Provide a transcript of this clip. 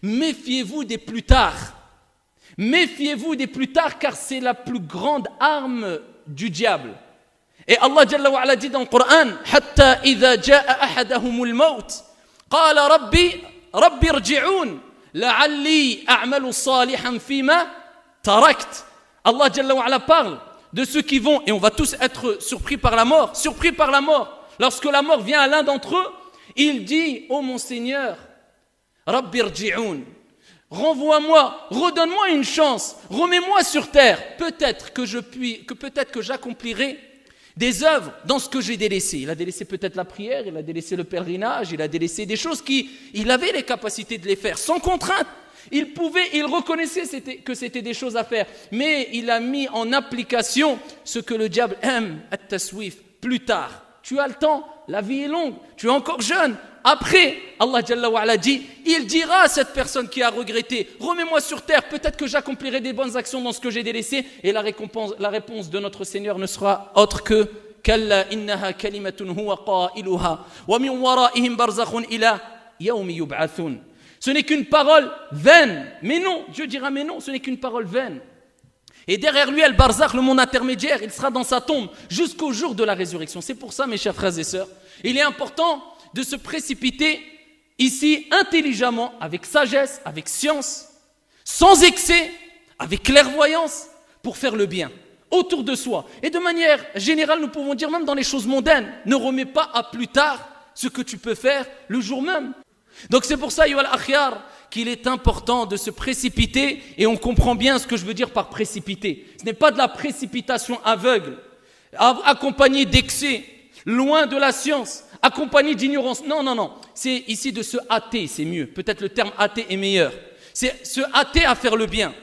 Méfiez-vous des plus tard. Méfiez-vous des plus tard, car c'est la plus grande arme du diable. Et Allah Jalla wa Ala dit dans le Coran, Hatta idha ja'a ahadahumul maut, qala rabbi irji'un, la'alli a'malu salihan fima tarakt. Allah Jalla wa Ala parle de ceux qui vont, et on va tous être surpris par la mort. Lorsque la mort vient à l'un d'entre eux, il dit, ô mon Seigneur, Rabbi irji'un, renvoie-moi, redonne-moi une chance, remets-moi sur terre. Peut-être que j'accomplirai des œuvres dans ce que j'ai délaissé. Il a délaissé peut-être la prière, il a délaissé le pèlerinage, il a délaissé des choses il avait les capacités de les faire sans contrainte. Il reconnaissait que c'était des choses à faire, mais il a mis en application ce que le diable aime, at-taswif, plus tard. Tu as le temps, la vie est longue, tu es encore jeune. Après, Allah Jalla wa Ala dit, il dira à cette personne qui a regretté, remets-moi sur terre, peut-être que j'accomplirai des bonnes actions dans ce que j'ai délaissé, et la réponse de notre Seigneur ne sera autre que Kalla innaha kalimatun huwa qailuha wa min waraihim barzakhun ila yawmi yub'athun. Ce n'est qu'une parole vaine. Mais non, Dieu dira mais non, ce n'est qu'une parole vaine. Et derrière lui, al-barzakh, le monde intermédiaire, il sera dans sa tombe jusqu'au jour de la résurrection. C'est pour ça, mes chers frères et sœurs, il est important de se précipiter ici intelligemment, avec sagesse, avec science, sans excès, avec clairvoyance, pour faire le bien autour de soi. Et de manière générale, nous pouvons dire même dans les choses mondaines, ne remets pas à plus tard ce que tu peux faire le jour même. Donc c'est pour ça, Yoal Akhyar, qu'il est important de se précipiter, et on comprend bien ce que je veux dire par précipiter. Ce n'est pas de la précipitation aveugle, accompagnée d'excès, loin de la science, accompagnée d'ignorance. Non. C'est ici de se hâter, c'est mieux. Peut-être le terme hâter est meilleur. C'est se hâter à faire le bien.